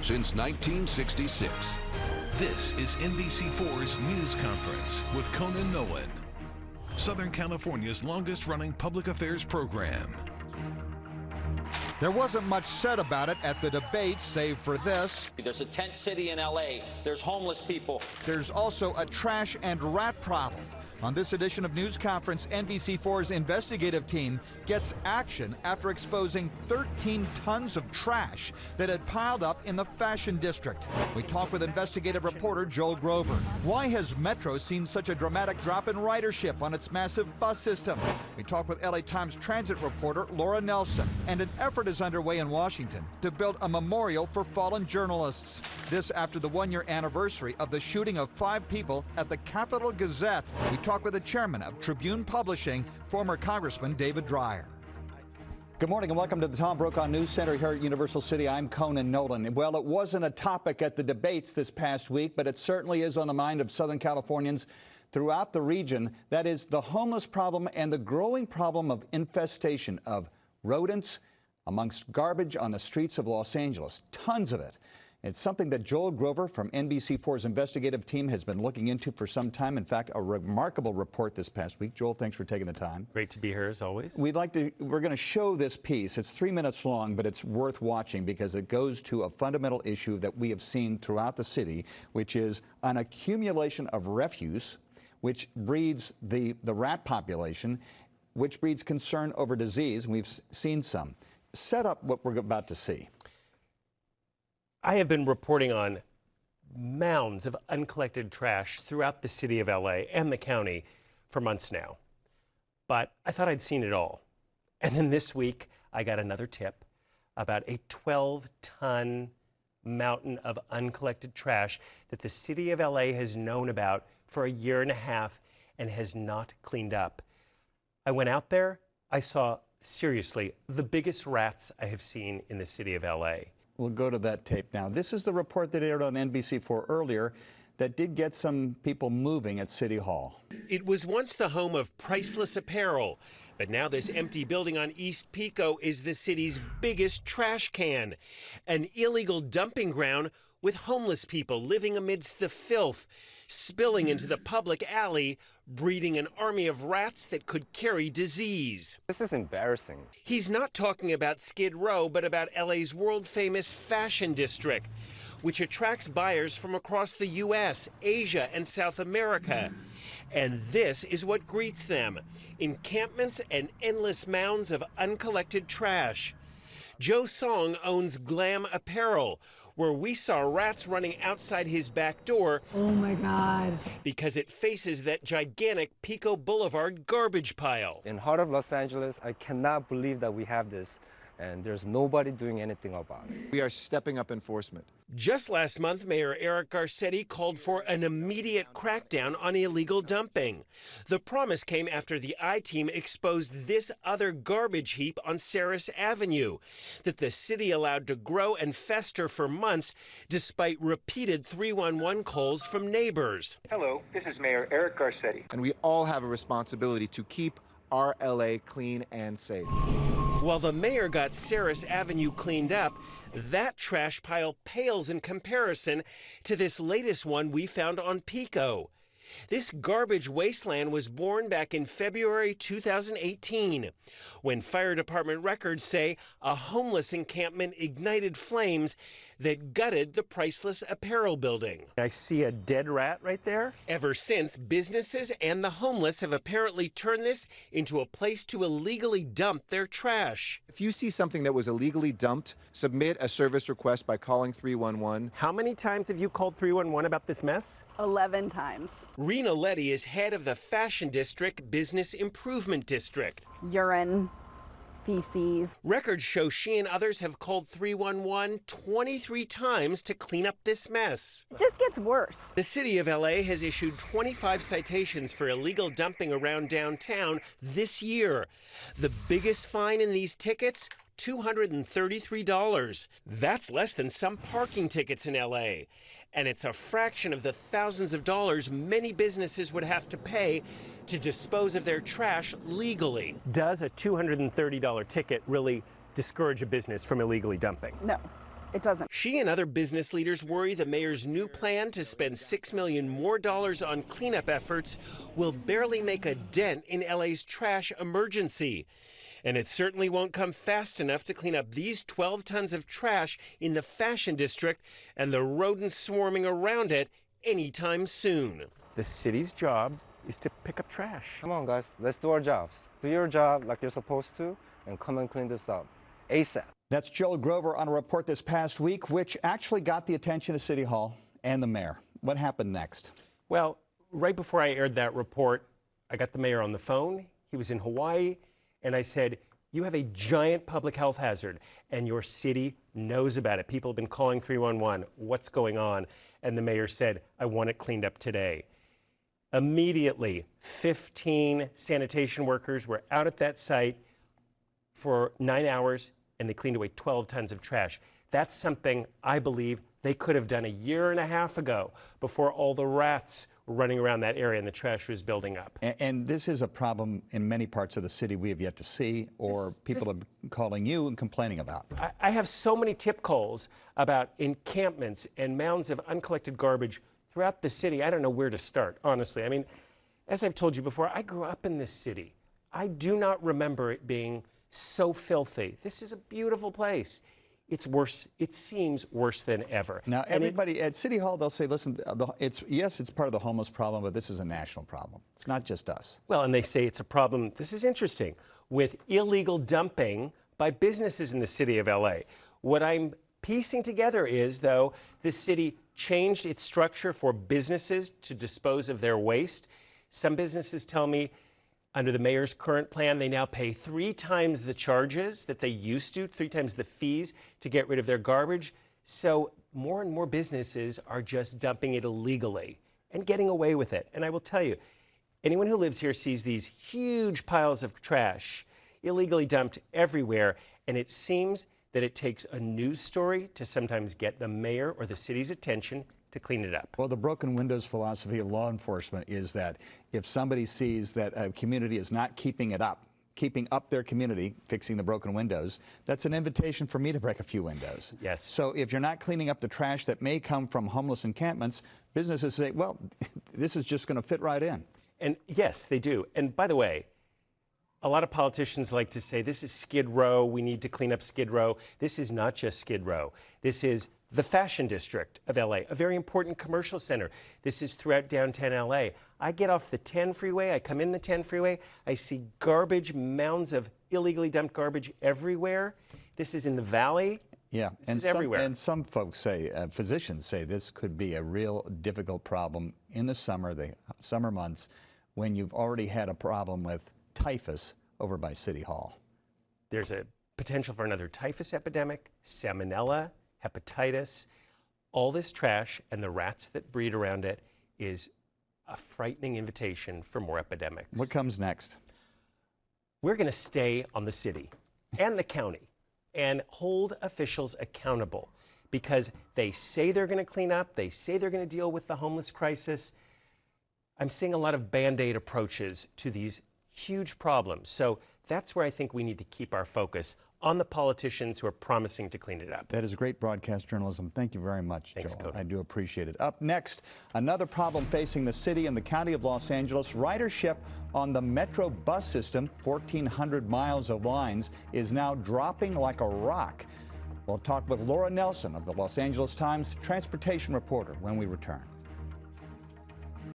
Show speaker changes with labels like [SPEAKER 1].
[SPEAKER 1] since 1966.
[SPEAKER 2] This is NBC4's News Conference with Conan Nolan, Southern California's longest-running public affairs program.
[SPEAKER 3] There wasn't much said about it at the debates, save for this.
[SPEAKER 4] There's a tent city in LA. There's homeless people.
[SPEAKER 3] There's also a trash and rat problem. On this edition of News Conference, NBC4's investigative team gets action after exposing 13 tons of trash that had piled up in the Fashion District. We talk with investigative reporter Joel Grover. Why has Metro seen such a dramatic drop in ridership on its massive bus system? We talk with LA Times transit reporter Laura Nelson. And an effort is underway in Washington to build a memorial for fallen journalists. This after the one-year anniversary of the shooting of 5 people at the Capitol Gazette. We talk with the chairman of Tribune Publishing, former Congressman David Dreyer. Good morning and welcome to the Tom Brokaw News Center here at Universal City. I'm Conan Nolan. Well, it wasn't a topic at the debates this past week, but it certainly is on the mind of Southern Californians throughout the region. That is the homeless problem and the growing problem of infestation of rodents amongst garbage on the streets of Los Angeles. Tons of it. It's something that Joel Grover from NBC4's investigative team has been looking into for some time. In fact, a remarkable report this past week. Joel, thanks for taking the time.
[SPEAKER 5] Great to be here, as always.
[SPEAKER 3] We're going to show this piece. It's 3 minutes long, but it's worth watching because it goes to a fundamental issue that we have seen throughout the city, which is an accumulation of refuse, which breeds the rat population, which breeds concern over disease, and we've seen some. Set up what we're about to see.
[SPEAKER 5] I have been reporting on mounds of uncollected trash throughout the city of LA and the county for months now. But I thought I'd seen it all. And then this week, I got another tip about a 12-ton mountain of uncollected trash that the city of LA has known about for a year and a half and has not cleaned up. I went out there, I saw, seriously, the biggest rats I have seen in the city of LA.
[SPEAKER 3] We'll go to that tape now. This is the report that aired on NBC4 earlier that did get some people moving at City Hall.
[SPEAKER 5] It was once the home of priceless apparel, but now this empty building on East Pico is the city's biggest trash can, an illegal dumping ground with homeless people living amidst the filth, spilling into the public alley, breeding an army of rats that could carry disease.
[SPEAKER 6] This is embarrassing.
[SPEAKER 5] He's not talking about Skid Row, but about LA's world-famous Fashion District, which attracts buyers from across the U.S., Asia, and South America. And this is what greets them: encampments and endless mounds of uncollected trash. Joe Song owns Glam Apparel, where we saw rats running outside his back door.
[SPEAKER 7] Oh my God.
[SPEAKER 5] Because it faces that gigantic Pico Boulevard garbage pile.
[SPEAKER 6] In heart of Los Angeles, I cannot believe that we have this, and there's nobody doing anything about it.
[SPEAKER 8] We are stepping up enforcement.
[SPEAKER 5] Just last month, Mayor Eric Garcetti called for an immediate crackdown on illegal dumping. The promise came after the I-Team exposed this other garbage heap on Saris Avenue that the city allowed to grow and fester for months despite repeated 311 calls from neighbors.
[SPEAKER 9] Hello, this is Mayor Eric Garcetti.
[SPEAKER 8] And we all have a responsibility to keep our LA clean and safe.
[SPEAKER 5] While the mayor got Saris Avenue cleaned up, that trash pile pales in comparison to this latest one we found on Pico. This garbage wasteland was born back in February 2018, when fire department records say a homeless encampment ignited flames that gutted the priceless apparel building.
[SPEAKER 10] I see a dead rat right there.
[SPEAKER 5] Ever since, businesses and the homeless have apparently turned this into a place to illegally dump their trash.
[SPEAKER 8] If you see something that was illegally dumped, submit a service request by calling 311.
[SPEAKER 5] How many times have you called 311 about this mess?
[SPEAKER 7] 11 times.
[SPEAKER 5] Rena Letty is head of the Fashion District Business Improvement District.
[SPEAKER 7] Urine, feces.
[SPEAKER 5] Records show she and others have called 311 23 times to clean up this mess.
[SPEAKER 7] It just gets worse.
[SPEAKER 5] The city of LA has issued 25 citations for illegal dumping around downtown this year. The biggest fine in these tickets, $233. That's less than some parking tickets in LA. And it's a fraction of the thousands of dollars many businesses would have to pay to dispose of their trash legally.
[SPEAKER 10] Does a $230 ticket really discourage a business from illegally dumping?
[SPEAKER 7] No, It doesn't.
[SPEAKER 5] She and other business leaders worry the mayor's new plan to spend $6 million more on cleanup efforts will barely make a dent in LA's trash emergency. And it certainly won't come fast enough to clean up these 12 tons of trash in the Fashion District and the rodents swarming around it anytime soon. The city's job is to pick up trash.
[SPEAKER 6] Come on, guys, let's do our jobs. Do your job like you're supposed to and come and clean this up ASAP.
[SPEAKER 3] That's Joel Grover on a report this past week, which actually got the attention of City Hall and the mayor. What happened next?
[SPEAKER 5] Well, right before I aired that report, I got the mayor on the phone. He was in Hawaii, and I said, you have a giant public health hazard, and your city knows about it. People have been calling 311. What's going on? And the mayor said, I want it cleaned up today. Immediately, 15 sanitation workers were out at that site for 9 hours, and they cleaned away 12 tons of trash. That's something I believe they could have done a year and a half ago before all the rats were running around that area and the trash was building up.
[SPEAKER 3] And this is a problem in many parts of the city we have yet to see, or people are calling you and complaining about.
[SPEAKER 5] I have so many tip calls about encampments and mounds of uncollected garbage throughout the city. I don't know where to start, honestly. I mean, as I've told you before, I grew up in this city. I do not remember it being so filthy. This is a beautiful place. It's worse. It seems worse than ever.
[SPEAKER 3] Now, everybody at City Hall, they'll say, listen, yes, it's part of the homeless problem, but this is a national problem. It's not just us.
[SPEAKER 5] Well, and they say it's a problem, this is interesting, with illegal dumping by businesses in the city of LA. What I'm piecing together is, though, the city changed its structure for businesses to dispose of their waste. Some businesses tell me under the mayor's current plan, they now pay 3 times the charges that they used to, 3 times the fees to get rid of their garbage. So more and more businesses are just dumping it illegally and getting away with it. And I will tell you, anyone who lives here sees these huge piles of trash illegally dumped everywhere. And it seems that it takes a news story to sometimes get the mayor or the city's attention to clean it up.
[SPEAKER 3] Well, the broken windows philosophy of law enforcement is that if somebody sees that a community is not keeping up their community, fixing the broken windows, that's an invitation for me to break a few windows.
[SPEAKER 5] Yes.
[SPEAKER 3] So if you're not cleaning up the trash that may come from homeless encampments, businesses say, well, this is just going to fit right in.
[SPEAKER 5] And yes, they do. And by the way, a lot of politicians like to say, this is Skid Row, we need to clean up Skid Row. This is not just Skid Row. This is the Fashion District of LA, a very important commercial center. This is throughout downtown LA. I get off the 10 freeway, I come in the 10 freeway, I see garbage, mounds of illegally dumped garbage everywhere. This is in the valley.
[SPEAKER 3] Yeah,
[SPEAKER 5] this is everywhere.
[SPEAKER 3] And some folks say, physicians say this could be a real difficult problem in the summer months, when you've already had a problem with typhus over by City Hall.
[SPEAKER 5] There's a potential for another typhus epidemic, salmonella, hepatitis. All this trash and the rats that breed around it is a frightening invitation for more epidemics.
[SPEAKER 3] What comes next?
[SPEAKER 5] We're going to stay on the city and the county and hold officials accountable, because they say they're going to clean up, they say they're going to deal with the homeless crisis. I'm seeing a lot of Band-Aid approaches to these huge problems. So that's where I think we need to keep our focus on the politicians who are promising to clean it up.
[SPEAKER 3] That is great broadcast journalism. Thank you very much,
[SPEAKER 5] Thanks,
[SPEAKER 3] Joel.
[SPEAKER 5] Cody.
[SPEAKER 3] I do appreciate it. Up next, another problem facing the city and the county of Los Angeles. Ridership on the Metro bus system, 1,400 miles of lines, is now dropping like a rock. We'll talk with Laura Nelson of the Los Angeles Times transportation reporter when we return.